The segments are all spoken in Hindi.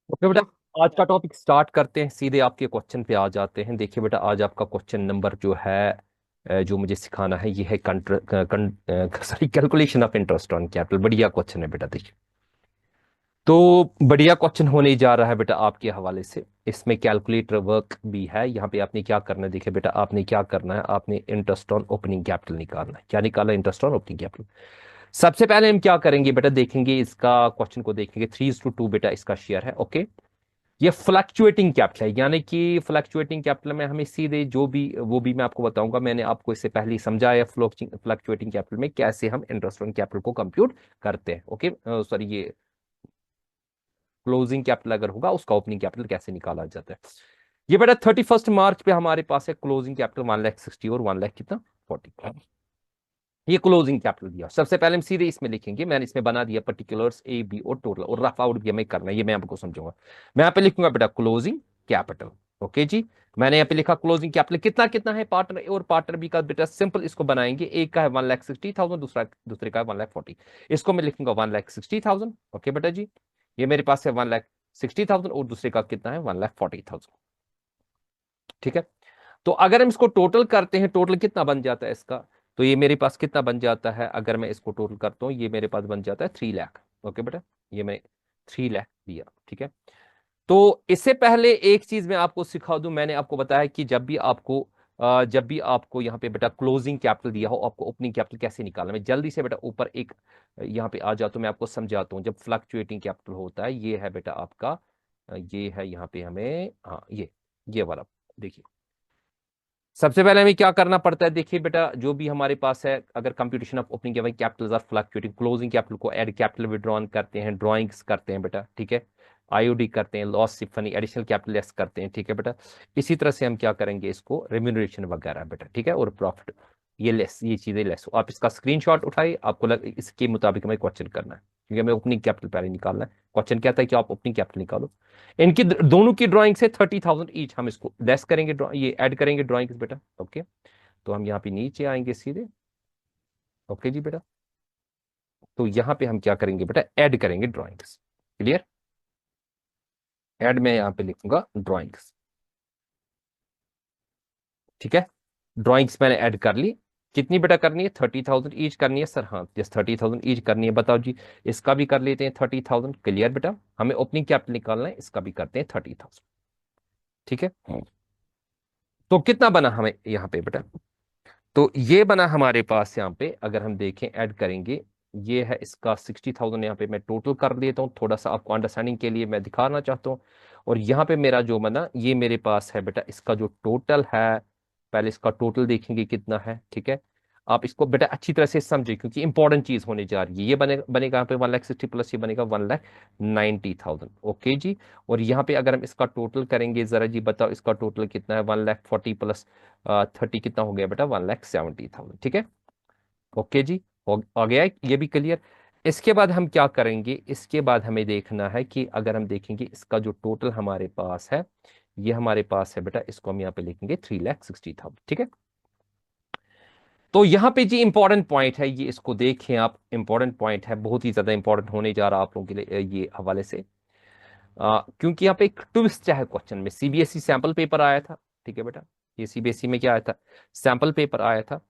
ओके बेटा, आज का टॉपिक स्टार्ट करते हैं, सीधे आपके क्वेश्चन पे आ जाते हैं। देखिए बेटा, आज आपका क्वेश्चन नंबर जो है जो मुझे सिखाना है, ये है sorry, calculation of interest on capital. बढ़िया क्वेश्चन है बेटा। देखिए, तो बढ़िया क्वेश्चन होने जा रहा है बेटा आपके हवाले से। इसमें कैलकुलेटर वर्क भी है। यहाँ पे आपने क्या करना है, देखिए बेटा, आपने क्या करना है, आपने इंटरेस्ट ऑन ओपनिंग कैपिटल निकालना है। क्या निकाला? Interest on opening capital. सबसे पहले हम क्या करेंगे बेटा, देखेंगे इसका क्वेश्चन को, देखेंगे 3:2 बेटा इसका शेयर है। ओके, ये फ्लक्चुएटिंग कैपिटल है, यानी कि फ्लक्चुएटिंग कैपिटल में हमें सीधे जो भी वो भी मैं आपको बताऊंगा। मैंने आपको इससे पहले ही समझाया फ्लक्चुएटिंग कैपिटल में कैसे हम इंटरेस्ट ऑन कैपिटल को कंप्यूट करते हैं। ओके, सॉरी, ये क्लोजिंग कैपिटल अगर होगा उसका ओपनिंग कैपिटल कैसे निकाला जाता है। ये बेटा 31 मार्च पे हमारे पास है क्लोजिंग कैपिटल 1,60,000 और 1,00,000 कितना 40। ये क्लोजिंग कैपिटल दिया। सबसे पहले हम सीधे इसमें लिखेंगे। मैंने इसमें बना दिया पर्टिकुलर्स ए बी और टोटल, और रफ आउट भी हमें करना है, ये मैं आपको समझाऊंगा। मैं यहाँ पे लिखूंगा बेटा क्लोजिंग कैपिटल। ओके जी, मैंने यहाँ पे लिखा क्लोजिंग कैपिटल कितना कितना है, पार्टनर ए और पार्टनर बी का। बेटा सिंपल इसको बनाएंगे, एक का है 1,60,000, दूसरे का है 1,40,000। इसको मैं लिखूंगा 1,60,000। ओके बेटा जी, ये मेरे पास है 1,60,000 और दूसरे का कितना है 1,40,000। ठीक है, तो अगर हम इसको टोटल करते हैं, टोटल कितना बन जाता है इसका, तो ये मेरे पास कितना बन जाता है, अगर मैं इसको टोटल करता हूं, ये मेरे पास बन जाता है 3 लाख। ओके बेटा, ये मैं 3 लाख दिया। ठीक है, तो इससे पहले एक चीज मैं आपको सिखा दूं। मैंने आपको बताया कि जब भी आपको यहाँ पे बेटा क्लोजिंग कैपिटल दिया हो, आपको ओपनिंग कैपिटल कैसे निकालना है। मैं जल्दी से बेटा ऊपर एक यहाँ पे आ जाता हूं, मैं आपको समझाता हूँ। जब फ्लक्चुएटिंग कैपिटल होता है, ये है बेटा आपका, ये है यहाँ पे हमें, हाँ ये वाला। देखिए, सबसे पहले हमें क्या करना पड़ता है। देखिए बेटा, जो भी हमारे पास है, अगर computation of opening capital R fluctuating, closing capital को ऐड कैपिटल विड्रॉन करते हैं, ड्राइंग्स करते हैं बेटा। ठीक है, आईओडी करते हैं, लॉस सिफनी एडिशनल कैपिटल लेस करते हैं। ठीक है बेटा, इसी तरह से हम क्या करेंगे, इसको रेम्यूनरेशन वगैरह बेटा। ठीक है, और प्रॉफिट, ये लेस, ये चीजें लेस। आप इसका स्क्रीनशॉट उठाइए, आपको इसके मुताबिक हमें क्वेश्चन करना है, क्योंकि हमें ओपनिंग कैपिटल पहले निकालना है। क्वेश्चन कहता है कि आप ओपनिंग कैपिटल निकालो। इनकी दोनों की ड्राइंग से 30,000 ईच, हम इसको लेस करेंगे, ये ऐड करेंगे ड्राइंग बेटा। ओके, तो हम यहाँ पे नीचे आएंगे सीधे। ओके जी बेटा, तो यहाँ पे हम क्या करेंगे बेटा, ऐड करेंगे ड्राइंग्स। क्लियर, ऐड में यहाँ पे लिखूंगा ड्राइंग्स। ठीक है, ड्राइंग्स मैंने ऐड कर ली। कितनी बेटा करनी है, 30,000 ईच करनी है सर। हाँ, जस्ट 30,000 ईच करनी है। बताओ जी, इसका भी कर लेते हैं 30,000। क्लियर बेटा, हमें ओपनिंग कैपिटल निकालना है, इसका भी करते हैं 30,000। ठीक है, तो कितना बना हमें यहाँ पे बेटा, तो ये बना हमारे पास यहाँ पे, अगर हम देखें ऐड करेंगे, ये है इसका 60,000। यहाँ पे मैं टोटल कर देता हूँ, थोड़ा सा आपको अंडरस्टैंडिंग के लिए मैं दिखाना चाहता हूँ। और यहाँ पे मेरा जो बना, ये मेरे पास है बेटा इसका जो टोटल है। पहले इसका टोटल देखेंगे कितना है। ठीक है, आप इसको बेटा अच्छी तरह से समझे, क्योंकि इंपॉर्टेंट चीज होने जा रही है। ये बनेगा यहाँ पे 1,60,000 प्लस ये बनेगा 1,90,000। ओके जी, और यहाँ पे अगर हम इसका टोटल करेंगे, जरा जी बताओ इसका टोटल कितना है, 1,40,000 प्लस 30 कितना हो गया बेटा, 1,70,000। ठीक है, ओके जी, हो गया है ये भी क्लियर। इसके बाद हम क्या करेंगे, इसके बाद हमें देखना है कि अगर हम देखेंगे इसका जो टोटल हमारे पास है, ये हमारे पास है बेटा, इसको हम यहाँ पे लिखेंगे 3,60,000। ठीक है, तो यहाँ पे जी इंपॉर्टेंट पॉइंट है ये, इसको देखें आप, इंपॉर्टेंट पॉइंट है, बहुत ही ज्यादा इंपॉर्टेंट होने जा रहा है आप लोगों के लिए ये हवाले से। क्योंकि यहाँ पे एक ट्विस्ट है क्वेश्चन में, सीबीएसई सैंपल पेपर आया था। ठीक है बेटा, ये सीबीएसई में क्या आया था, सैंपल पेपर आया था।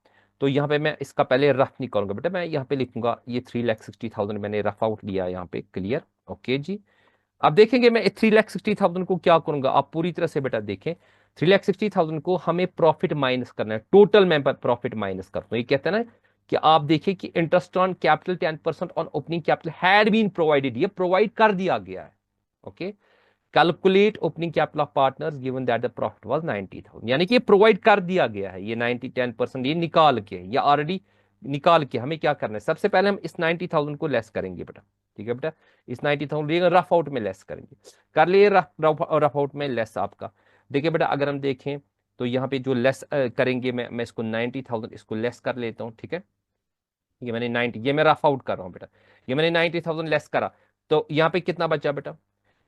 तो यहाँ पे मैं इसका पहले रफ निकालूंगा बेटा। मैं यहाँ पे लिखूंगा ये 3,60,000 मैंने रफ आउट लिया यहाँ पे। क्लियर, ओके जी। अब देखेंगे मैं 3,60,000 को क्या करूंगा, आप पूरी तरह से बेटा देखें। 3,60,000 को हमें प्रॉफिट माइनस करना है, टोटल मैं प्रॉफिट माइनस करता हूँ। ये कहते हैं ना कि आप देखिए कि interest on capital 10% on opening capital had been provided, ये प्रोवाइड कर दिया गया है। Okay, calculate opening capital of partners given that the profit was 90,000, यानी कि ये प्रोवाइड कर दिया गया है। ये 10% ये निकाल के, या ऑलरेडी निकाल के हमें क्या करना है, सबसे पहले हम इस 90,000 को लेस करेंगे बेटा। ठीक है बेटा, इस 90,000 रफ आउट में लेस करेंगे। कर लिए रफ आउट में लेस आपका। देखिए बेटा, अगर हम देखें तो यहाँ पे जो लेस करेंगे, मैं इसको 90,000 इसको लेस कर लेता हूँ। ठीक है, ये मैंने 90, ये मैं रफ आउट कर रहा हूँ बेटा, ये मैंने 90,000 लेस करा। तो यहाँ पे कितना बचा बेटा,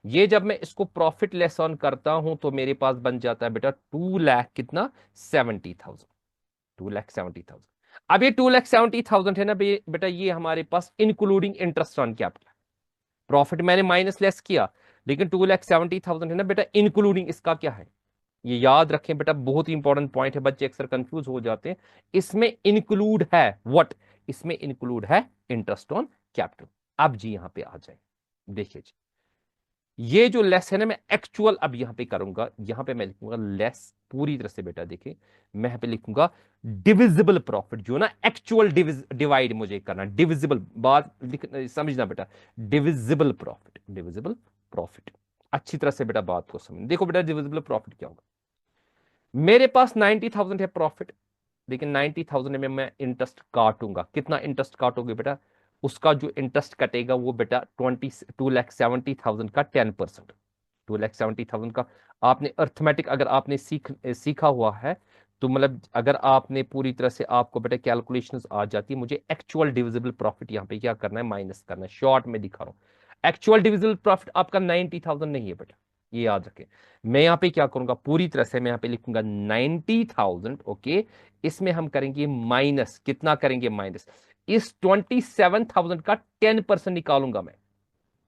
ये जब मैं इसको प्रॉफिट लेस ऑन करता हूं तो मेरे पास बन जाता है बेटा 2 लाख कितना 70,000, 2,70,000। अब ये 2,70,000 है ना बेटा, ये हमारे पास including interest on capital. Profit मैंने माइनस लेस किया, लेकिन 2,70,000 है ना बेटा, इंक्लूडिंग इसका क्या है, ये याद रखें बेटा, बहुत ही इंपॉर्टेंट पॉइंट है, बच्चे अक्सर कंफ्यूज हो जाते हैं। इसमें इंक्लूड है व्हाट, इसमें इंक्लूड है इंटरेस्ट ऑन कैपिटल। अब जी यहां पे आ जाए, देखिए जी, ये जो लेस है ना, मैं एक्चुअल अब यहां पे करूंगा, यहां पे मैं लिखूंगा लेस पूरी तरह से बेटा, देखिए मैं यहां पे लिखूंगा डिविजिबल प्रॉफिट, जो ना एक्चुअल डिवाइड मुझे करना, डिविजिबल बात समझना बेटा, डिविजिबल प्रॉफिट, डिविजिबल प्रॉफिट, अच्छी तरह से बेटा बात को समझ। देखो बेटा डिविजिबल प्रॉफिट क्या होगा, मेरे पास 90,000 है प्रॉफिट, लेकिन 90,000 में मैं इंटरेस्ट काटूंगा, कितना इंटरेस्ट काटोगे बेटा, उसका जो इंटरेस्ट कटेगा वो बेटा 2,70,000 का 10%, 2,70,000 का। आपने अर्थमेटिक अगर आपने सीखा हुआ है तो मतलब अगर आपने पूरी तरह से, आपको बेटा कैलकुलेशंस आ जाती है, मुझे एक्चुअल डिविजिबल प्रॉफिट यहां पे क्या करना है, माइनस करना है, शॉर्ट में दिखा रहा हूं। एक्चुअल डिविजिबल प्रॉफिट आपका 90,000 नहीं है बेटा, ये याद रखें। मैं यहां पे क्या करूंगा, पूरी तरह से मैं यहां पे लिखूंगा 90,000, ओके, इसमें हम करेंगे माइनस, कितना करेंगे माइनस, इस 27,000 का 10% निकालूंगा मैं,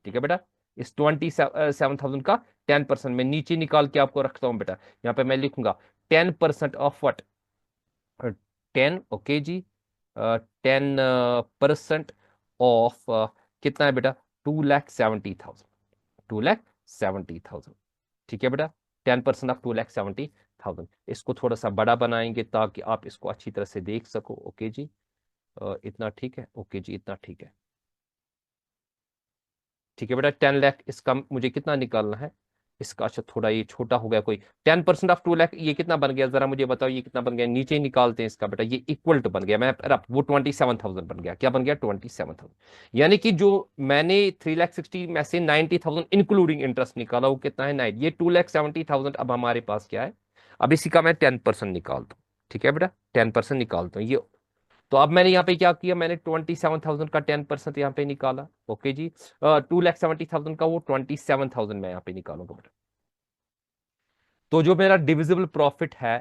ठीक है बेटा, इस 27,000 का 10% मैं नीचे निकाल के आपको रखता हूं बेटा, यहां पे मैं लिखूंगा 10% ऑफ वट, 10, ओके जी, 10% ऑफ कितना है बेटा, 2,70,000, 2,70,000, ठीक है बेटा, 10% ऑफ 2,70,000। इसको थोड़ा सा बड़ा बनाएंगे ताकि आप इसको अच्छी तरह से देख सको, ओके जी, इतना ठीक है, ओके जी, इतना ठीक है, ठीक है बेटा, 10 लाख इसका मुझे कितना निकालना है, इसका, अच्छा थोड़ा ये छोटा हो गया कोई, 10% ऑफ 2 लाख ये कितना बन गया, जरा मुझे बताओ ये कितना बन गया, नीचे ही निकालते हैं इसका बेटा, ये इक्वल टू बन गया, मैं वो 27,000 बन गया, क्या बन गया, 27,000, यानी कि जो मैंने 3,60,000 में से 90,000 इंक्लूडिंग इंटरेस्ट निकाला वो कितना है, 9, ये 2,70,000 अब हमारे पास क्या है, अब इसी का मैं 10% निकालता हूँ, ठीक है बेटा, 10% निकालता हूँ ये। तो अब मैंने यहाँ पे क्या किया, मैंने 27,000 का 10% यहाँ पे निकाला, ओके जी, 2,70,000 का वो 27,000 मैं यहाँ पे निकालूंगा बेटा। तो जो मेरा डिविजिबल प्रॉफिट है,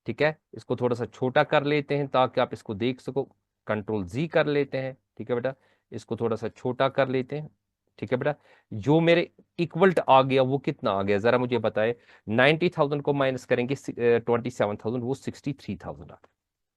ठीक है, इसको थोड़ा सा छोटा कर लेते हैं ताकि आप इसको देख सको, कंट्रोल जी कर लेते हैं, ठीक है बेटा, इसको थोड़ा सा छोटा कर लेते हैं, ठीक है बेटा, जो मेरे इक्वल आ गया वो कितना आ गया, जरा मुझे बताए, 90,000 को माइनस करेंगे 27,000, वो 63,000 आ गया,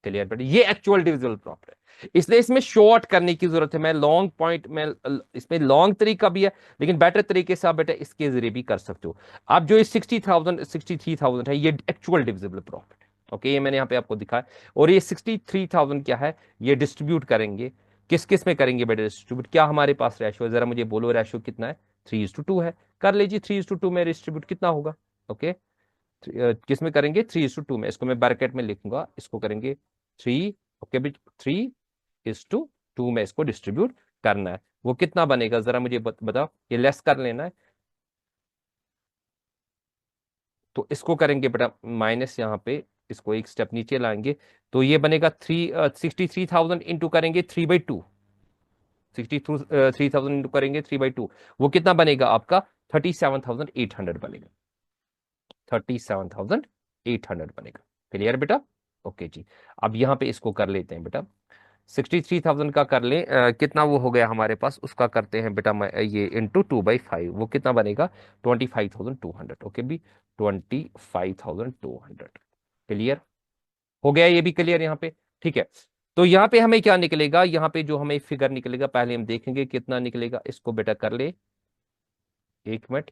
क्लियर बेटा, ये एक्चुअल डिविजिबल प्रॉफिट है, इसलिए इसमें शॉर्ट करने की जरूरत है, मैं लॉन्ग पॉइंट में, इसमें लॉन्ग तरीका भी है लेकिन बेटर तरीके से आप बेटा इसके जरिए भी कर सकते हो। अब जो ये 63,000 है ये एक्चुअल डिविजिबल प्रॉफिट है, ओके, ये मैंने यहाँ पे आपको दिखाया, और ये 63,000 क्या है, ये डिस्ट्रीब्यूट करेंगे, किस किस में करेंगे बेटा डिस्ट्रीब्यूट, क्या हमारे पास रेशो है, जरा मुझे बोलो रेशो कितना है, 3:2 है, कर लीजिए 3:2 में डिस्ट्रीब्यूट कितना होगा, ओके, किस में करेंगे, 3:2 में, इसको मैं ब्रैकेट में लिखूंगा, इसको करेंगे 3, ओके भी 3:2 में इसको डिस्ट्रीब्यूट करना है, वो कितना बनेगा जरा मुझे बताओ, ये लेस कर लेना है, तो इसको करेंगे बेटा माइनस, यहाँ पे इसको एक स्टेप नीचे लाएंगे, तो ये बनेगा 63,000 इंटू करेंगे 3/2, 63,000 इंटू करेंगे 3/2, वो कितना बनेगा आपका, 37,800 बनेगा, 37,800 बनेगा, क्लियर बेटा, ओके जी। अब यहां पे इसको कर लेते हैं बेटा, 63,000 का कर ले, कितना वो हो गया हमारे पास, उसका करते हैं बेटा ये इंटू 2/5, वो कितना बनेगा, 25,200, ओके भी, 25,200, क्लियर हो गया, ये भी क्लियर यहाँ पे, ठीक है। तो यहाँ पे हमें क्या निकलेगा, यहाँ पे जो हमें फिगर निकलेगा पहले हम देखेंगे कितना निकलेगा, इसको बेटा कर ले, एक मिनट,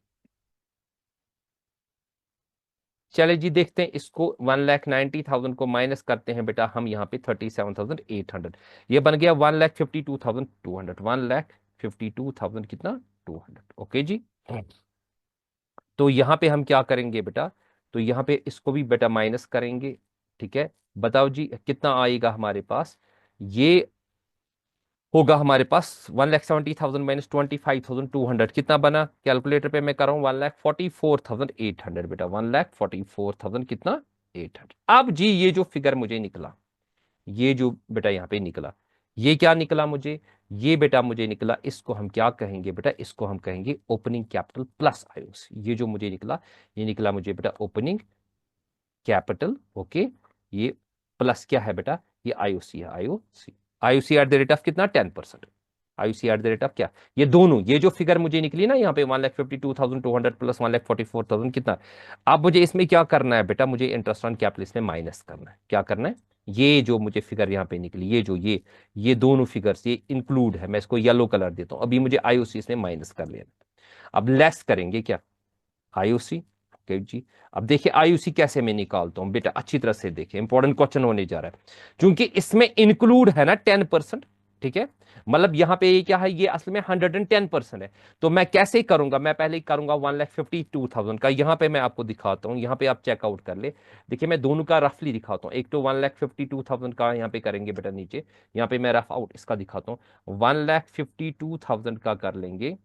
चले जी देखते हैं इसको, 1,90,000 को माइनस करते हैं बेटा हम यहाँ पे 37,800, ये बन गया 1,52,200, 1,52,000 कितना, 200, ओके जी। तो यहाँ पे हम क्या करेंगे बेटा, तो यहाँ पे इसको भी बेटा माइनस करेंगे, ठीक है, बताओ जी कितना आएगा हमारे पास, ये होगा हमारे पास 1,70,000 माइनस 25,200 कितना बना, कैलकुलेटर पे मैं कर रहा हूँ 1,44,800 बेटा, 1,44,000 कितना, 800। अब जी ये जो फिगर मुझे निकला, ये जो बेटा यहाँ पे निकला, ये क्या निकला मुझे, ये बेटा मुझे निकला, इसको हम क्या कहेंगे बेटा, इसको हम कहेंगे ओपनिंग कैपिटल प्लस आईओसी, ये जो मुझे निकला, ये निकला मुझे बेटा ओपनिंग कैपिटल, ओके, ये प्लस क्या है बेटा, ये आईओसी है, IOC, IOC eight the rate of कितना, 10%, IUC at the rate of क्या, ये दोनों, ये जो फिगर मुझे निकली ना यहाँ पे 1,52,200 प्लस 1,44,000 कितना। अब मुझे इसमें क्या करना है बेटा, मुझे इंटरेस्ट ऑन कैपिटल इसमें माइनस करना है। क्या करना है, ये जो मुझे फिगर यहाँ पे निकली, ये जो ये दोनों फिगर्स ये इंक्लूड है, मैं इसको येलो कलर देता हूँ। अभी मुझे आईयूसी इसमें माइनस कर लेना। अब लेस करेंगे क्या, आईयूसी। ओके जी। अब देखिए आईयूसी कैसे मैं निकालता हूं बेटा, अच्छी तरह से देखिए, इंपॉर्टेंट क्वेश्चन होने जा रहा है, क्योंकि इसमें इंक्लूड है ना 10%। ठीक है, मतलब यहां पे ये क्या है, ये असल में 110% है। तो मैं कैसे करूंगा, मैं पहले ही करूंगा 1,52,000 का, यहां पे मैं आपको दिखाता हूं, यहां पे आप चेकआउट कर ले। देखिए मैं दोनों का रफली दिखाता हूं, एक तो 1,52,000 का यहां पे करेंगे बेटा नीचे, यहां पे मैं रफ आउट इसका दिखाता हूं, 1,52,000 का कर लेंगे।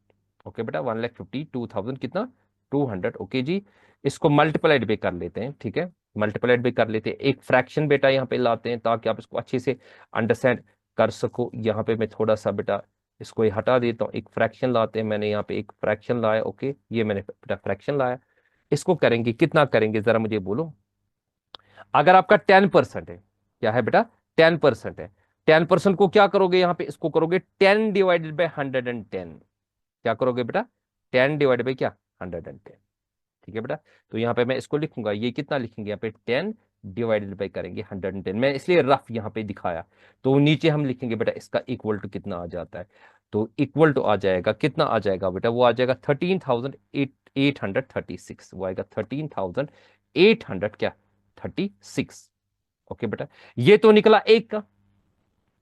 ओके बेटा 1,52,000 कितना, 200। ओके जी, इसको मल्टीप्लाइड भी कर लेते हैं। ठीक है, मल्टीप्लाइड भी कर लेते हैं, एक फ्रैक्शन बेटा यहाँ पे लाते हैं ताकि आप इसको अच्छे से अंडरस्टैंड कर सको। यहाँ पे मैं थोड़ा सा बेटा इसको ये हटा देता हूँ, एक फ्रैक्शन लाते हैं, मैंने यहाँ पे एक फ्रैक्शन लाया। ओके, ये मैंने बेटा फ्रैक्शन लाया, इसको करेंगे कितना करेंगे जरा मुझे बोलो। अगर आपका 10% है, क्या है बेटा 10% है, 10% को क्या करोगे यहाँ पे, इसको करोगे 10/110। क्या करोगे बेटा, 10/, क्या 110। ठीक है बेटा, तो यहाँ पे मैं इसको लिखूंगा, ये कितना लिखेंगे यहाँ पे 10/, करेंगे 110, मैं इसलिए रफ यहाँ पे दिखाया। तो नीचे हम लिखेंगे बेटा इसका इक्वल टू कितना आ जाता है, तो इक्वल टू आ जाएगा कितना आ जाएगा बेटा, वो आ जाएगा 13,836, वो आएगा 13,800 क्या 36। ओके बेटा, ये तो निकला एक का।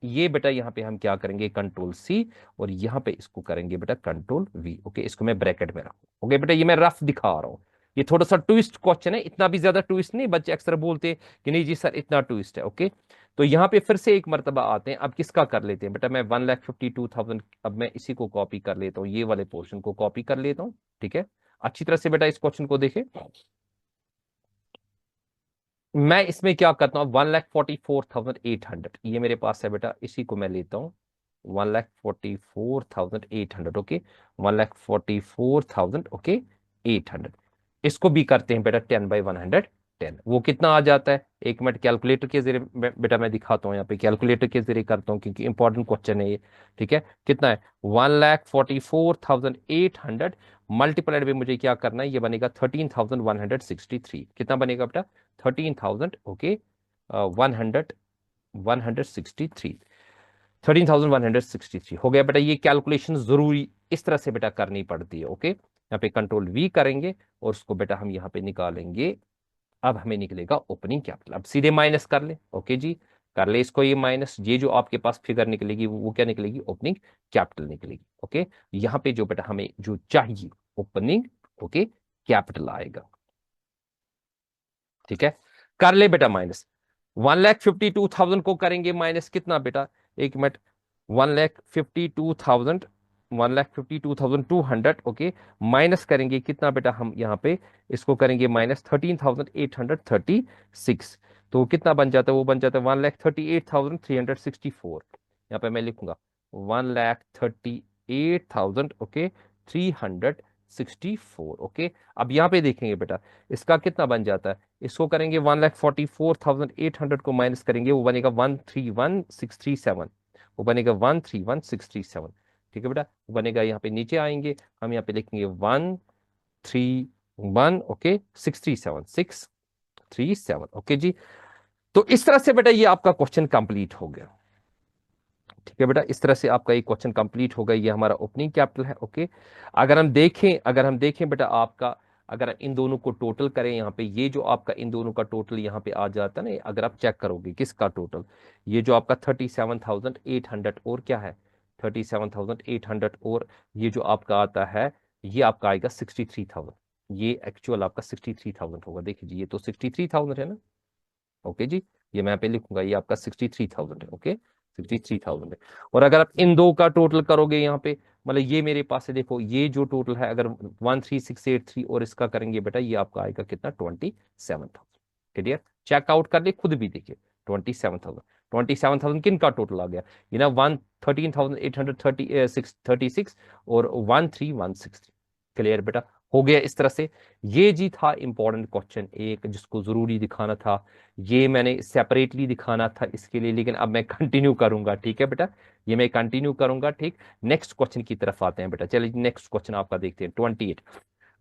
ये बेटा यहाँ पे हम क्या करेंगे, कंट्रोल सी, और यहाँ पे इसको करेंगे बेटा कंट्रोल वी। ओके, इसको मैं ब्रैकेट में रखूँ। ओके बेटा, ये मैं रफ दिखा रहा हूँ, ये थोड़ा सा ट्विस्ट क्वेश्चन है, इतना भी ज्यादा ट्विस्ट नहीं, बच्चे अक्सर बोलते हैं कि नहीं जी सर इतना ट्विस्ट है। ओके, तो यहाँ पे फिर से एक मर्तबा आते हैं, अब किसका कर लेते हैं बेटा, मैं 1,52,000, अब मैं इसी को कॉपी कर लेता हूँ, ये वाले पोर्शन को कॉपी कर लेता हूँ। ठीक है, अच्छी तरह से बेटा इस क्वेश्चन को देखे, मैं इसमें क्या करता हूँ, 1,44,800 ये मेरे पास है बेटा, इसी को मैं लेता हूँ 1,44,800। ओके, 1,44,000 ओके 800, इसको भी करते हैं बेटा 10/110, वो कितना आ जाता है, एक मिनट कैलकुलेटर के जरिए बेटा मैं दिखाता हूँ, यहाँ पे कैलकुलेटर के जरिए करता हूँ क्योंकि इंपॉर्टेंट क्वेश्चन है ये। ठीक है, कितना है 1,44,800 मल्टीप्लाइड में मुझे क्या करना है, ये बनेगा 13,163, कितना बनेगा बेटा 13,000 ओके 100 163, 13,163 हो गया बेटा। ये कैलकुलेशन जरूरी इस तरह से बेटा करनी पड़ती है। ओके, यहाँ पे कंट्रोल वी करेंगे और उसको बेटा हम यहाँ पे निकालेंगे। अब हमें निकलेगा ओपनिंग कैपिटल, अब सीधे माइनस कर ले। ओके जी, कर ले इसको, ये माइनस, ये जो आपके पास फिगर निकलेगी वो क्या निकलेगी, ओपनिंग कैपिटल निकलेगी। ओके, यहाँ पे जो बेटा हमें जो चाहिए ओपनिंग ओके कैपिटल आएगा। ठीक है, कर ले बेटा माइनस, 1,52,000 को करेंगे माइनस कितना बेटा, एक मिनट, 1,52,000, 1,52,200 ओके, माइनस करेंगे कितना बेटा, हम यहाँ पे इसको करेंगे माइनस 13,836, तो कितना बन जाता है, वो बन जाता है 1,38,364। यहाँ पे मैं लिखूंगा 1,38,000 ओके 364। ओके, अब यहाँ पे देखेंगे बेटा इसका कितना बन जाता है, इसको करेंगे 1,44,800 को माइनस करेंगे, वो बनेगा 131,637, वो बनेगा 131,637। ठीक है बेटा, वो बनेगा, यहाँ पे नीचे आएंगे हम यहाँ पे लिखेंगे 131 ओके 637 ओके जी। तो इस तरह से बेटा ये आपका क्वेश्चन कंप्लीट हो गया। ठीक है बेटा, इस तरह से आपका ये क्वेश्चन कंप्लीट हो गया, ये हमारा ओपनिंग कैपिटल है। ओके, अगर हम देखें बेटा आपका, अगर इन दोनों को टोटल करें यहाँ पे, ये जो आपका इन दोनों का टोटल यहाँ पे आ जाता है ना, अगर आप चेक करोगे किसका टोटल, ये जो आपका 37,800 और क्या है 37,800, और ये जो आपका आता है ये आपका आएगा 63,000, ये एक्चुअल आपका 63,000 होगा। देखिए जी, ये तो 63,000 है ना। ओके जी, ये मैं यहाँ पे लिखूंगा, ये आपका 63,000 है। ओके, 63,000 है, और अगर आप इन दो का टोटल करोगे यहाँ पे, मतलब ये मेरे पास है, देखो ये जो टोटल है, अगर 13683 और इसका करेंगे बेटा, ये आपका आएगा कितना 27,000। क्लियर, चेकआउट कर ले खुद भी देखिए, 27,000, 27,000 किन का टोटल आ गया, ये ना 13,836 और 13,163। क्लियर बेटा, हो गया इस तरह से। ये जी था इंपॉर्टेंट क्वेश्चन एक जिसको जरूरी दिखाना था, ये मैंने सेपरेटली दिखाना था इसके लिए, लेकिन अब मैं कंटिन्यू करूंगा, ठीक है बेटा, ये मैं कंटिन्यू करूंगा, ठीक। नेक्स्ट क्वेश्चन की तरफ आते हैं बेटा, चलिए नेक्स्ट क्वेश्चन आपका देखते हैं 28।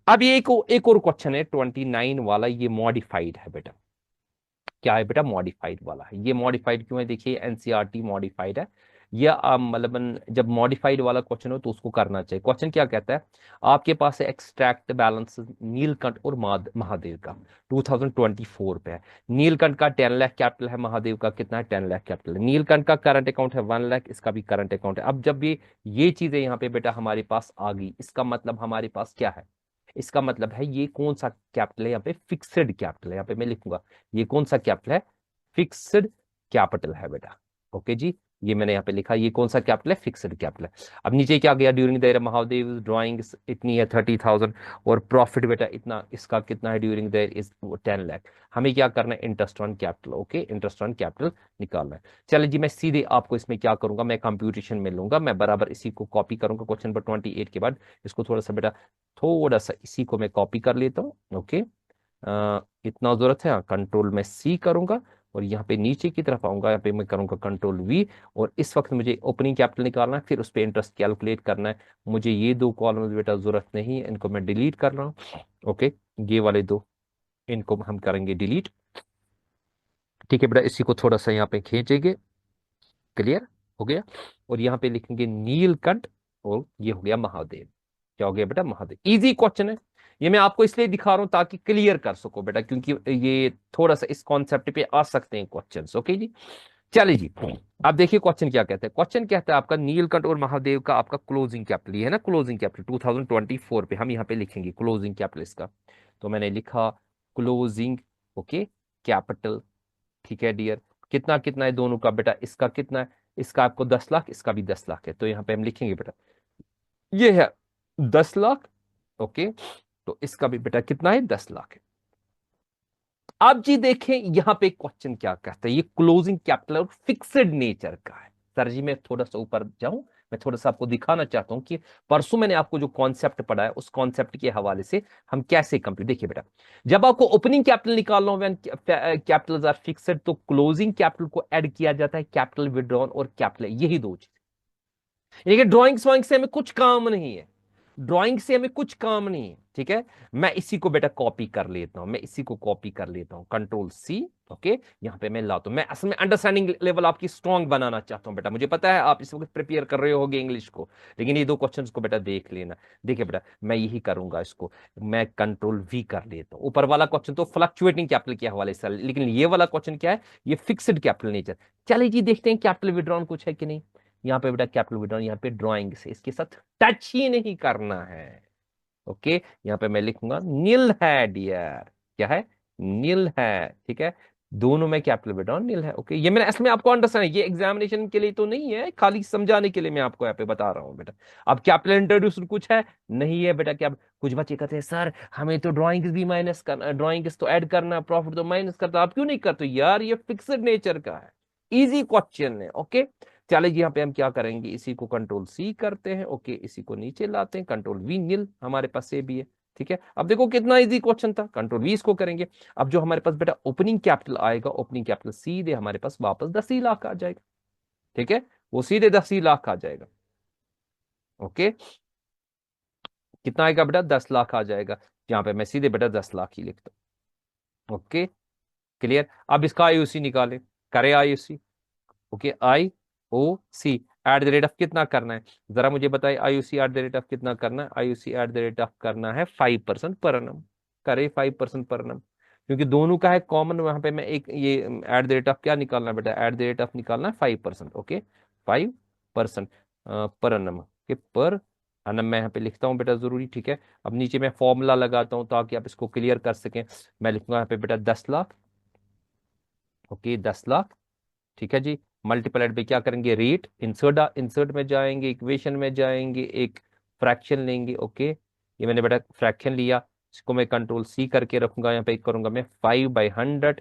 अब ये एक और क्वेश्चन है 29 वाला, ये मॉडिफाइड है बेटा। क्या है बेटा? मॉडिफाइड वाला है। ये मॉडिफाइड क्यों है? देखिए एनसीईआरटी मॉडिफाइड है। ये मतलब जब मॉडिफाइड वाला क्वेश्चन हो तो उसको करना चाहिए। क्वेश्चन क्या कहता है? आपके पास है एक्सट्रैक्ट बैलेंस नीलकंठ और महादेव का, 2024 पे है। नीलकंठ का 10 लाख कैपिटल है, महादेव का कितना है? 10 लाख कैपिटल है। नीलकंठ का करंट अकाउंट है 1 लाख, इसका भी करंट अकाउंट है। अब जब भी ये चीजें यहाँ पे बेटा हमारे पास आ गई, इसका मतलब हमारे पास क्या है? इसका मतलब है ये कौन सा कैपिटल है? यहाँ पे फिक्स्ड कैपिटल है, यहाँ पे मैं लिखूंगा ये कौन सा कैपिटल है? फिक्स्ड कैपिटल है बेटा। ओके जी, ये मैंने यहाँ पे लिखा, ये कौन सा कैपिटल है? फिक्स्ड कैपिटल है। अब नीचे क्या गया? During the year Mahadev drawing इतनी है 30,000, और प्रॉफिट बेटा इतना, इसका कितना है during the year? Is 10 lakh. हमें क्या करना है? Interest on capital. Okay, interest on capital निकालना है। चलिए जी, मैं सीधे आपको इसमें क्या करूंगा, मैं कंप्यूटेशन में लूंगा, मैं बराबर इसी को कॉपी करूंगा क्वेश्चन नंबर 28 के बाद। इसको थोड़ा सा बेटा, थोड़ा सा इसी को मैं कॉपी कर लेता हूँ। ओके, इतना जरूरत है, कंट्रोल में सी करूंगा, और यहाँ पे नीचे की तरफ आऊंगा, यहाँ पे मैं करूंगा कंट्रोल वी। और इस वक्त मुझे ओपनिंग कैपिटल निकालना है, फिर उस पर इंटरेस्ट कैलकुलेट करना है। मुझे ये दो कॉलम बेटा जरूरत नहीं है, इनको मैं डिलीट कर रहा हूँ। ओके, ये वाले दो, इनको हम करेंगे डिलीट। ठीक है बेटा, इसी को थोड़ा सा यहाँ पे खींचेंगे, क्लियर हो गया। और यहाँ पे लिखेंगे नीलकंठ, और ये हो गया महादेव। क्या हो गया बेटा? महादेव। इजी क्वेश्चन है, ये मैं आपको इसलिए दिखा रहा हूं ताकि क्लियर कर सको बेटा, क्योंकि ये थोड़ा सा इस कॉन्सेप्ट पे आ सकते हैं क्वेश्चंस। ओके जी, चलिए जी। अब देखिए क्वेश्चन क्या कहता है। क्वेश्चन कहता है आपका नीलकंठ और महादेव का आपका क्लोजिंग कैपिटल, ये है ना क्लोजिंग कैपिटल 2024 पे, हम यहाँ पे लिखेंगे क्लोजिंग कैपिटल इसका। तो मैंने लिखा क्लोजिंग, ओके, कैपिटल। ठीक है डियर, कितना कितना है दोनों का बेटा? इसका कितना है? इसका आपको 10 लाख, इसका भी 10 लाख है, तो यहाँ पे हम लिखेंगे बेटा ये है 10 लाख। ओके, तो इसका भी बेटा कितना है? 10 लाख है। अब जी देखें यहां पे क्वेश्चन क्या कहता है, ये क्लोजिंग कैपिटल और फिक्स्ड नेचर का है। सर जी मैं थोड़ा सा ऊपर जाऊं, मैं थोड़ा सा आपको दिखाना चाहता हूं कि परसों मैंने आपको जो कॉन्सेप्ट पढ़ा है उस कॉन्सेप्ट के हवाले से हम कैसे कंप्लीट। देखिए बेटा, जब आपको ओपनिंग कैपिटल निकालना हो व्हेन कैपिटल्स आर फिक्स्ड, तो क्लोजिंग कैपिटल को ऐड किया जाता है कैपिटल विड्रॉन और कैपिटल, यही दो चीज। देखिए ड्राइंग्स वाइंग से हमें कुछ काम नहीं है, ड्राइंग से हमें कुछ काम नहीं है, ठीक है। मैं इसी को बेटा कॉपी कर लेता हूं, मैं इसी को कॉपी कर लेता हूं, कंट्रोल सी। ओके, यहां पे मैं लाता हूं। मैं असल में अंडरस्टैंडिंग लेवल आपकी स्ट्रांग बनाना चाहता हूं बेटा, मुझे पता है आप इस वक्त प्रिपेयर कर रहे होगे इंग्लिश को, लेकिन ये दो क्वेश्चंस को बेटा देख लेना। देखिए बेटा, मैं यही करूंगा, इसको मैं कंट्रोल वी कर लेता हूं। ऊपर वाला क्वेश्चन तो फ्लक्चुएटिंग कैपिटल के हवाले से, लेकिन ये वाला क्वेश्चन क्या है? ये फिक्स्ड कैपिटल नेचर। चलिए जी देखते हैं कैपिटल विड्रॉन कुछ है कि नहीं। यहाँ पे बेटा कैपिटल विड्रॉन, यहाँ पे ड्राइंग से इसके साथ टच ही नहीं करना है। ओके, यहाँ पे मैं लिखूंगा नील है डियर, क्या है? नील है, ठीक है। दोनों में कैपिटल विड्रॉन नील है। ओके, ये मैंने असल में आपको अंडरस्टैंड, ये एग्जामिनेशन के लिए तो नहीं है, खाली समझाने के लिए मैं आपको यहाँ पे बता रहा हूँ बेटा। अब कैपिटल इंट्रोड्यूस कुछ है नहीं है बेटा? क्या कुछ बच्चे कहते हैं सर हमें तो ड्राइंग्स भी माइनस करना, ड्राइंग्स तो ऐड करना, प्रॉफिट तो माइनस करता, आप क्यों नहीं करते? यार ये फिक्स्ड नेचर का है, इजी क्वेश्चन है। ओके, चले जी, यहाँ पे हम क्या करेंगे, इसी को कंट्रोल सी करते हैं। ओके, इसी को नीचे लाते हैं, कंट्रोल वी, नील हमारे पास से भी है। ठीक है, अब देखो कितना इजी क्वेश्चन था, कंट्रोल वी इसको करेंगे। अब जो हमारे पास बेटा ओपनिंग कैपिटल आएगा, ओपनिंग कैपिटल सीधे हमारे पास वापस 10 ही लाख आ जाएगा। ठीक है, वो सीधे 10 ही लाख आ जाएगा। ओके, कितना आएगा बेटा? 10 लाख आ जाएगा। यहाँ पे मैं सीधे बेटा 10 लाख ही लिखता हूँ। Okay, clear. अब इसका आईयूसी निकाले, करे IOC. Okay, I O C at the rate of कितना करना है? जरा मुझे बताइए, IOC at the rate of कितना करना है? IOC at the rate of करना है 5% पर annum। करे 5% पर annum, क्योंकि दोनों का है कॉमन। वहां पे मैं एक ये एट द रेट ऑफ क्या निकालना है बेटा? एट द रेट ऑफ निकालना है 5%। ओके, 5% पर annum के पर annum मैं यहाँ पे लिखता हूँ बेटा जरूरी, ठीक है। अब नीचे मैं फॉर्मूला लगाता हूँ ताकि आप इसको क्लियर कर सकें। मैं लिखूंगा यहाँ पे बेटा 10 लाख। ओके, 10 लाख, ठीक है जी। मल्टीप्लाइड पे क्या करेंगे? रेट, इंसर्ट, इंसर्ट में जाएंगे, इक्वेशन में जाएंगे, एक फ्रैक्शन लेंगे। ओके, ये मैंने बेटा फ्रैक्शन लिया, इसको मैं कंट्रोल सी करके रखूंगा, यहाँ पे करूंगा मैं 5/100।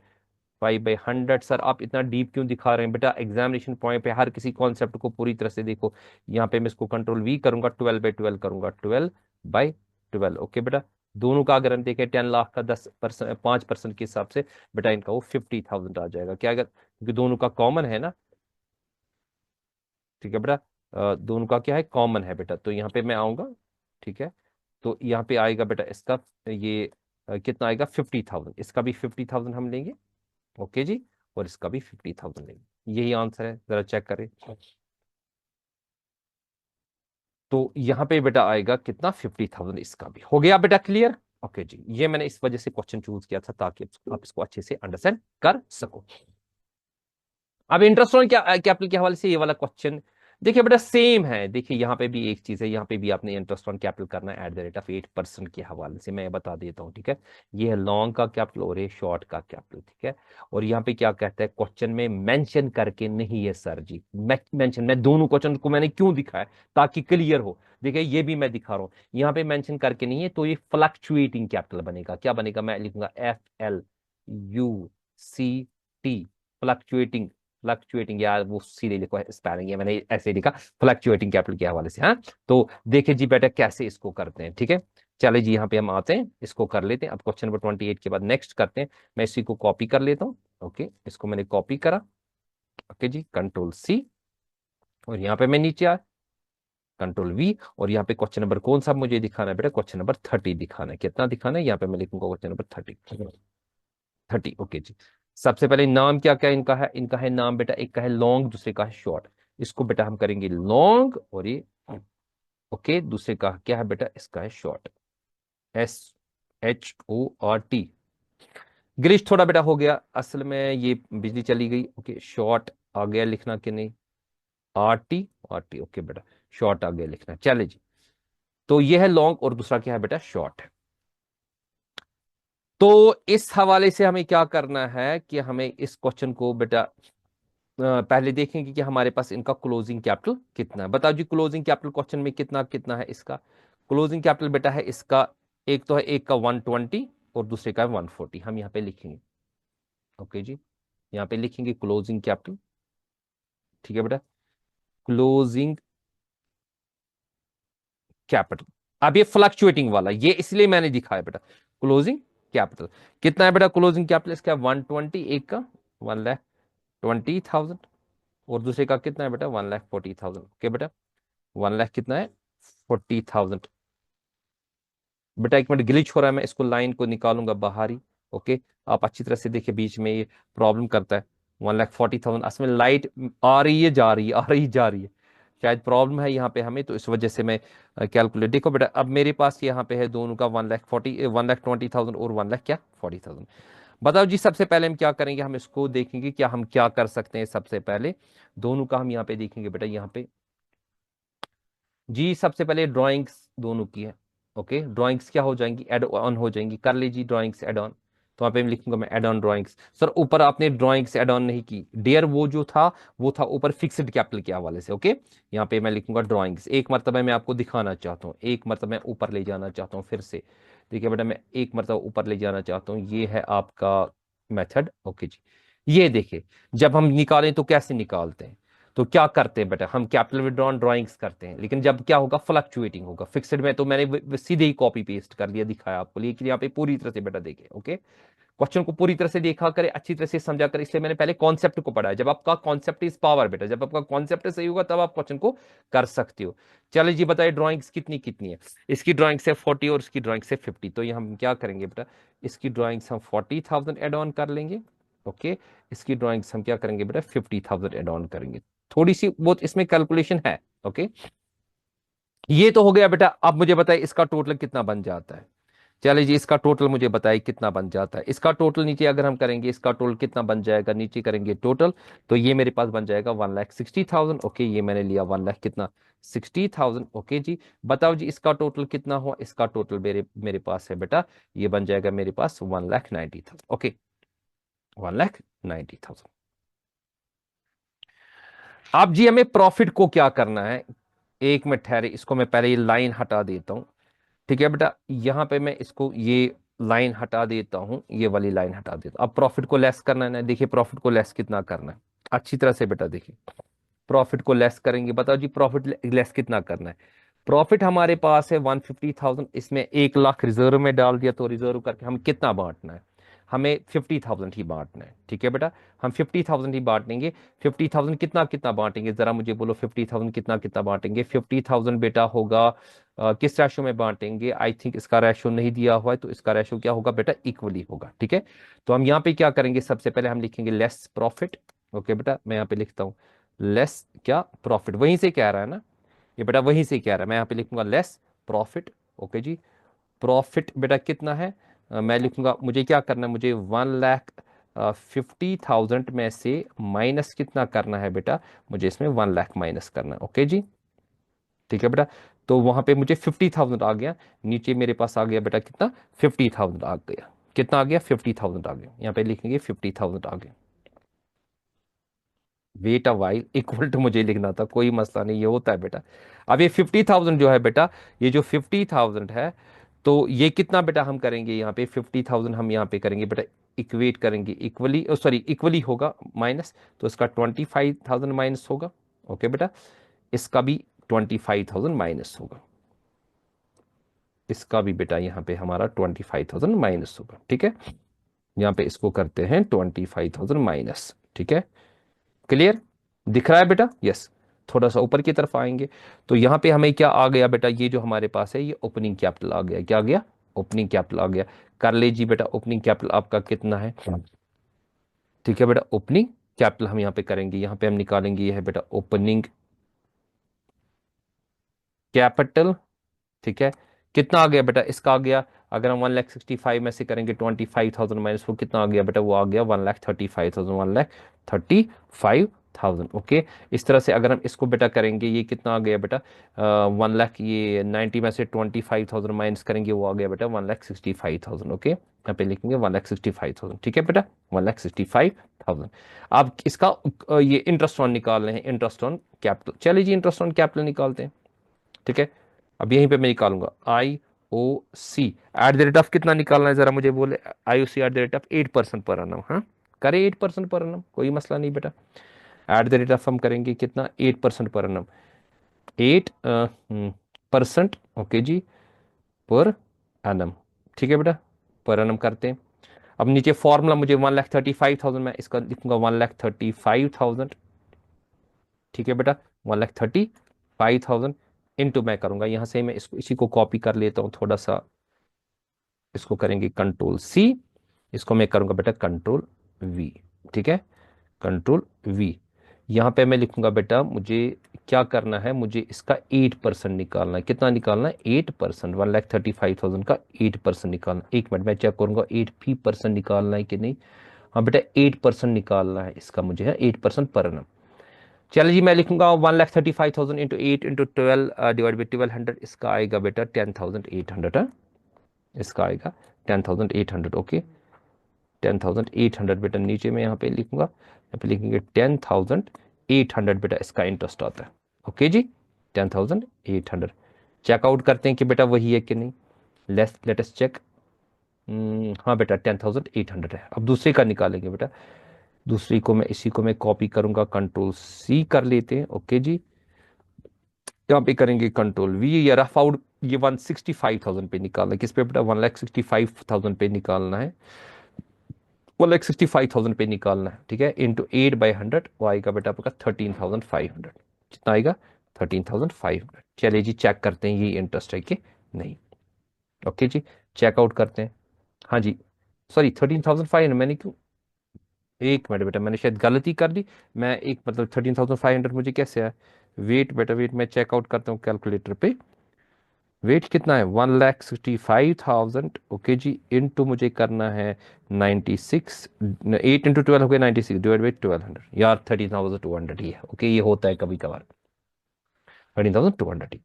5/100। सर आप इतना डीप क्यों दिखा रहे हैं बेटा? एग्जामिनेशन पॉइंट पे हर किसी कॉन्सेप्ट को पूरी तरह से देखो। यहाँ पे मैं इसको कंट्रोल वी करूंगा, 12/12 करूंगा, 12/12। ओके बेटा, दोनों का अगर हम देखें 10 लाख का 10%, 5% के हिसाब से बेटा इनका वो 50,000 आ जाएगा। क्या अगर, क्योंकि दोनों का कॉमन है ना, ठीक है बेटा, दोनों का क्या है, कॉमन है बेटा, तो यहाँ पे मैं आऊंगा, ठीक है। तो यहाँ पे आएगा बेटा इसका, ये कितना आएगा, 50,000, इसका भी 50,000 हम लेंगे, ओके जी, और इसका भी 50,000 लेंगे। यही आंसर है, जरा चेक करें। तो यहाँ पे बेटा आएगा कितना, 50,000, इसका भी हो गया बेटा क्लियर। ओके जी, ये मैंने इस वजह से क्वेश्चन चूज किया था ताकि आप इसको अच्छे से अंडरस्टैंड कर सको। अब इंटरेस्ट ऑन क्या कैपिटल के हवाले से ये वाला क्वेश्चन देखिए बेटा सेम है। देखिए यहाँ पे भी एक चीज है, यहाँ पे भी आपने इंटरेस्ट ऑन कैपिटल करना है @8% के हवाले से, मैं बता देता हूँ, ठीक है। ये है लॉन्ग का कैपिटल और ये शॉर्ट का कैपिटल, ठीक है। और यहाँ पे क्या कहता है क्वेश्चन में, मेंशन करके नहीं है सर जी, मेंशन, मैं दोनों क्वेश्चन को मैंने क्यों दिखाया, ताकि क्लियर हो। देखिए ये भी मैं दिखा रहा हूँ, यहाँ पे मेंशन करके नहीं है, तो ये फ्लक्चुएटिंग कैपिटल बनेगा। क्या बनेगा, मैं लिखूंगा FLUCT, फ्लक्चुएटिंग, फ्लक्चुएटिंग, यार वो सीधे लिखो है स्पेलिंग, है मैंने ऐसे लिखा फ्लक्चुएटिंग कैपिटल के हवाले से। हाँ, तो देखिए जी बेटा कैसे इसको करते हैं, ठीक है। चले जी यहाँ पे हम आते हैं, इसको कर लेते हैं। अब क्वेश्चन नंबर 28 के बाद नेक्स्ट करते हैं। मैं इसी को कॉपी कर लेता हूँ, ओके, इसको मैंने कॉपी करा, ओके जी, कंट्रोल C, और यहाँ पे मैं नीचे आया, कंट्रोल V, और यहाँ पे क्वेश्चन नंबर कौन सा मुझे दिखाना है बेटा, क्वेश्चन नंबर 30 दिखाना है। कितना दिखाना है, यहाँ पे मैं लिखूंगा क्वेश्चन नंबर 30, ओके जी। सबसे पहले नाम क्या क्या इनका है, इनका है नाम बेटा, एक का है लॉन्ग, दूसरे का है शॉर्ट। इसको बेटा हम करेंगे लॉन्ग, और ये ओके, दूसरे का क्या है बेटा, इसका है शॉर्ट, SHORT। ग्लिच थोड़ा बेटा हो गया, असल में ये बिजली चली गई, ओके, शॉर्ट आ गया लिखना कि नहीं, RT, ओके बेटा, शॉर्ट आ गया लिखना, चले जी। तो ये है लॉन्ग और दूसरा क्या है बेटा, शॉर्ट। तो इस हवाले से हमें क्या करना है कि हमें इस क्वेश्चन को बेटा पहले देखेंगे कि हमारे पास इनका क्लोजिंग कैपिटल कितना है। बताओ जी क्लोजिंग कैपिटल क्वेश्चन में कितना कितना है इसका। क्लोजिंग कैपिटल बेटा है इसका, एक तो है, एक का 120 और दूसरे का है 140, हम यहाँ पे लिखेंगे, ओके जी, यहाँ पे लिखेंगे क्लोजिंग कैपिटल, ठीक है बेटा, क्लोजिंग कैपिटल। अब ये फ्लक्चुएटिंग वाला, ये इसलिए मैंने दिखाया बेटा, क्लोजिंग कैपिटल कितना है बेटा, क्लोजिंग कैपिटल इसका 120, एक का 1,20,000, और दूसरे का कितना है बेटा, 1,40,000, ओके बेटा, 1 लाख कितना है, 40,000। बेटा एक मिनट ग्लिच हो रहा है, मैं इसको लाइन को निकालूंगा बाहर ही, ओके। आप अच्छी तरह से देखिए, बीच में ये प्रॉब्लम करता है। 1,40,000, असल में लाइट आ रही है जा रही है, आ रही जा रही है, शायद प्रॉब्लम है यहाँ पे हमें, तो इस वजह से मैं कैलकुलेट, देखो बेटा अब मेरे पास यहाँ पे है दोनों का 1,20,000 और 1 लाख क्या 40,000। बताओ जी सबसे पहले हम क्या करेंगे, हम इसको देखेंगे क्या हम क्या कर सकते हैं। सबसे पहले दोनों का हम यहाँ पे देखेंगे बेटा, यहाँ पे जी सबसे पहले ड्राइंग्स दोनों की है, ओके, ड्राइंग्स क्या हो जाएंगी, एड ऑन हो जाएंगी, कर लीजिए ड्राइंग्स एड ऑन। तो वहाँ पे मैं लिखूंगा मैं एड ऑन ड्राइंग्स। सर ऊपर आपने ड्राइंग्स एड ऑन नहीं की डियर, वो जो था वो था ऊपर फिक्स्ड कैपिटल के हवाले से, ओके। यहाँ पे मैं लिखूंगा ड्राइंग्स, एक मरतबा मैं आपको दिखाना चाहता हूँ, एक मरतबा मैं ऊपर ले जाना चाहता हूँ फिर से। देखिए बेटा मैं एक मरतबा ऊपर ले जाना चाहता हूँ, ये है आपका मेथड, ओके जी। ये देखिए जब हम निकालें तो कैसे निकालते हैं, तो क्या करते हैं बेटा, हम कैपिटल विड्रॉन ड्राइंग्स करते हैं, लेकिन जब क्या होगा, फ्लक्चुएटिंग होगा। फिक्स्ड में तो मैंने सीधे ही कॉपी पेस्ट कर दिया, दिखाया आपको, लेकिन यहाँ पे पूरी तरह से बेटा देखे, ओके, क्वेश्चन को पूरी तरह से देखा करे, अच्छी तरह से समझा करे, इसलिए मैंने पहले कॉन्सेप्ट को पढ़ा है। जब आपका कॉन्सेप्ट इज पावर बेटा, जब आपका कॉन्सेप्ट सही होगा तब आप क्वेश्चन को कर सकते हो। चलिए जी बताइए ड्राइंग्स कितनी कितनी है, इसकी ड्राइंग से 40 और इसकी ड्राइंग से 50, तो ये हम क्या करेंगे बेटा, इसकी ड्राइंग्स हम 40,000 एड ऑन कर लेंगे, ओके, इसकी ड्राइंग्स हम क्या करेंगे बेटा 50,000 एड ऑन करेंगे। थोड़ी सी बहुत इसमें कैलकुलेशन है, ओके। ये तो हो गया बेटा, अब मुझे बताइए इसका टोटल कितना बन जाता है। चलिए जी इसका टोटल मुझे बताइए कितना बन जाता है। इसका टोटल नीचे अगर हम करेंगे, इसका टोटल कितना बन जाएगा, नीचे करेंगे टोटल, तो ये मेरे पास बन जाएगा 1,60,000, ओके, ये मैंने लिया 1 लाख कितना 60,000, ओके जी। बताओ जी इसका टोटल कितना हुआ, इसका टोटल मेरे मेरे पास है बेटा, ये बन जाएगा मेरे पास 1,90,000, ओके, 1,90,000। अब जी हमें प्रॉफिट को क्या करना है, एक मिनट ठहरे, इसको मैं पहले ये लाइन हटा देता हूं, ठीक है बेटा, यहां पे मैं इसको ये लाइन हटा देता हूं, ये वाली लाइन हटा देता हूं। अब प्रॉफिट को लेस करना है ना, देखिए प्रॉफिट को लेस कितना करना है, अच्छी तरह से बेटा देखिए, प्रॉफिट को लेस करेंगे। बताओ जी प्रॉफिट लेस कितना करना है, प्रॉफिट हमारे पास है 150,000, इसमें 1 लाख रिजर्व में डाल दिया, तो रिजर्व करके हमें कितना बांटना है? हमें 50,000 ही बांटना है, ठीक है बेटा। हम 50,000 ही बांटेंगे। 50,000 कितना कितना बांटेंगे, जरा मुझे बोलो 50,000 कितना कितना बांटेंगे? 50,000 बेटा होगा किस रेशो में बांटेंगे? आई थिंक इसका रेशो नहीं दिया हुआ है, तो इसका रेशो क्या होगा बेटा? इक्वली होगा, ठीक है। तो हम यहाँ पे क्या करेंगे, सबसे पहले हम लिखेंगे लेस प्रॉफिट। ओके बेटा, मैं यहाँ पे लिखता हूँ लेस क्या प्रॉफिट, वहीं से कह रहा है ना ये बेटा, वहीं से कह रहा है। मैं यहाँ पे लिखूंगा लेस प्रॉफिट। ओके जी, प्रॉफिट बेटा कितना है? मैं लिखूंगा, मुझे क्या करना है, मुझे 1,50,000 में से माइनस कितना करना है बेटा? मुझे इसमें 1 लाख माइनस करना है। ओके जी, ठीक है बेटा। तो वहां पे मुझे 50,000 आ गया, नीचे मेरे पास आ गया बेटा कितना? 50,000 आ गया। कितना आ गया? 50,000 आ गया। यहाँ पे लिखेंगे 50,000 आ गया। Wait a while equal to मुझे लिखना था, कोई मसला नहीं, ये होता है बेटा। अब ये 50,000 जो है बेटा, ये जो 50,000 है, तो ये कितना बेटा हम करेंगे यहाँ पे? 50,000 हम यहाँ पे करेंगे बेटा, इक्वेट करेंगे इक्वली, सॉरी इक्वली होगा माइनस, तो इसका 25,000 माइनस होगा। ओके बेटा, इसका भी 25,000 माइनस होगा, इसका भी बेटा यहाँ पे हमारा 25,000 माइनस होगा, ठीक है। यहाँ पे इसको करते हैं 25,000 माइनस, ठीक है। क्लियर दिख रहा है बेटा? यस। थोड़ा सा ऊपर की तरफ आएंगे, तो यहां पे हमें क्या आ गया बेटा? ये जो हमारे पास है, ये ओपनिंग कैपिटल आ गया। क्या आ गया? ओपनिंग कैपिटल आ गया। कर ले जी बेटा, ओपनिंग कैपिटल आपका कितना है? ठीक है बेटा, ओपनिंग कैपिटल हम यहाँ पे करेंगे, यहाँ पे हम निकालेंगे, ये है बेटा ओपनिंग कैपिटल, ठीक है। कितना आ गया बेटा? इसका आ गया, अगर हम 1,65,000 में से करेंगे 25,000 माइनस, वो कितना आ गया बेटा? वो आ गया 1,35,000, 1,35,000। ओके, इस तरह से अगर हम इसको बेटा करेंगे, ये कितना आ गया बेटा? 1 लाख, ये 90 में से 25,000 माइनस करेंगे, वो आ गया बेटा 1,65,000। ओके, यहाँ पे लिखेंगे 1,65,000, ठीक है बेटा, 1,65,000। आप इसका ये इंटरेस्ट ऑन निकाल रहे हैं, इंटरेस्ट ऑन कैपिटल। चलिए जी, इंटरेस्ट ऑन कैपिटल निकालते हैं, ठीक है। अब यहीं पे मैं निकालूंगा IOC eight the rate of, कितना निकालना है जरा मुझे बोले? IOC eight the rate of 8% पर annum। हाँ, करे 8% पर annum, कोई मसला नहीं बेटा। एट द रेट ऑफ हम करेंगे कितना? 8% पर annum, 8%। ओके जी, पर annum, ठीक है बेटा, पर annum करते हैं। अब नीचे फॉर्मूला मुझे 1,35,000, मैं इसका लिखूंगा 1,35,000, ठीक है बेटा, 1,35,000 इंटू, मैं करूंगा यहां से, मैं इसको इसी को कॉपी कर लेता हूं थोड़ा सा, इसको करेंगे कंट्रोल C, इसको मैं करूंगा बेटा कंट्रोल V, ठीक है, कंट्रोल V। यहां पे मैं लिखूंगा बेटा, मुझे क्या करना है, मुझे इसका 8% निकालना है। कितना निकालना है? 8%, 1,35,000 का 8% निकालना। एक मिनट, मैं चेक करूंगा 8% निकालना है कि नहीं। हाँ बेटा, 8% निकालना है इसका मुझे, है 8% पर annum। चलिए जी, मैं लिखूंगा 1,35,000 इंटू 8 इंटू 12 डिवाइड बाई 1200, इसका आएगा बेटा 10,800 है, इसका आएगा 10,800। ओके, 10,800 बेटा, नीचे में यहाँ पे लिखूंगा, यहाँ पे लिखेंगे 10,800 बेटा, इसका इंटरेस्ट आता है। ओके जी, 10,800। चेकआउट करते हैं कि बेटा वही है कि नहीं। Latest check. हाँ बेटा, 10,800 है। अब दूसरे का निकालेंगे बेटा, दूसरी को मैं, इसी को मैं कॉपी करूंगा, कंट्रोल C कर लेते हैं। ओके जी, यहाँ पे करेंगे कंट्रोल V, या रफ आउट ये 165,000 पे निकालना है। किस पे बेटा? 1,65,000 पे निकालना है, 1,65,000 पे निकालना है, ठीक है। इंटू 8/100, वो आएगा बेटा आपका 13,500। कितना आएगा? 13,500। चलिए जी, चेक करते हैं ये इंटरेस्ट है कि नहीं। ओके जी, चेकआउट करते हैं। हाँ जी, सॉरी 13,500, मैंने क्यों, एक मिनट बेटा, मैंने शायद गलती कर दी। मैं एक मतलब 13,500 मुझे कैसे आया? वेट बेटा, वेट, मैं चेकआउट करता हूँ कैलकुलेटर पे। वेट कितना है? 1,65,000। ओके जी, इंटू मुझे करना है 96, 8 इंटू 12 हो गया 96, डिवाइड बाई 1,200, यार 13,200 ही है। ओके, ये होता है कभी कभार, 13,200 ही।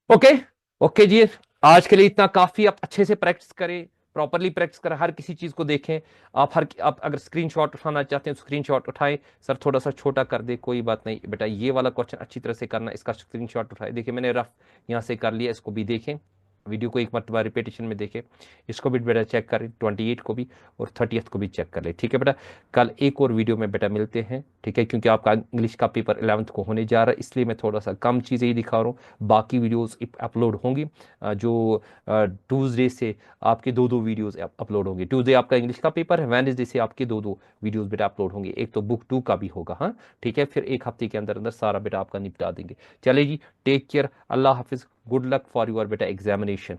ओके, ओके जी, आज के लिए इतना काफी। आप अच्छे से प्रैक्टिस करें, प्रॉपरली प्रैक्टिस करें, हर किसी चीज को देखें। आप अगर स्क्रीनशॉट उठाना चाहते हैं तो स्क्रीनशॉट उठाएं। सर थोड़ा सा छोटा कर दे, कोई बात नहीं बेटा, ये वाला क्वेश्चन अच्छी तरह से करना, इसका स्क्रीनशॉट उठाए। देखिए मैंने रफ यहाँ से कर लिया, इसको भी देखें। वीडियो को एक मरतबा रिपीटेशन में देखें, इसको भी बेटा चेक करें, 28 को भी और 30th को भी चेक कर ले, ठीक है बेटा। कल एक और वीडियो में बेटा मिलते हैं, ठीक है, क्योंकि आपका इंग्लिश का पेपर 11th को होने जा रहा है, इसलिए मैं थोड़ा सा कम चीज़ें ही दिखा रहा हूँ। बाकी वीडियोस अपलोड होंगी, जो ट्यूसडे से आपके दो दो वीडियोस अपलोड होंगे। ट्यूसडे आपका इंग्लिश का पेपर है, वेडनेसडे से आपके दो दो वीडियोस बेटा अपलोड होंगे, एक तो बुक 2 का भी होगा, हाँ ठीक है। फिर एक हफ्ते के अंदर अंदर सारा बेटा आपका निपटा देंगे। चले जी, टेक केयर, अल्लाह हाफिज़, गुड लक फॉर योर बेटा एग्जामिनेशन।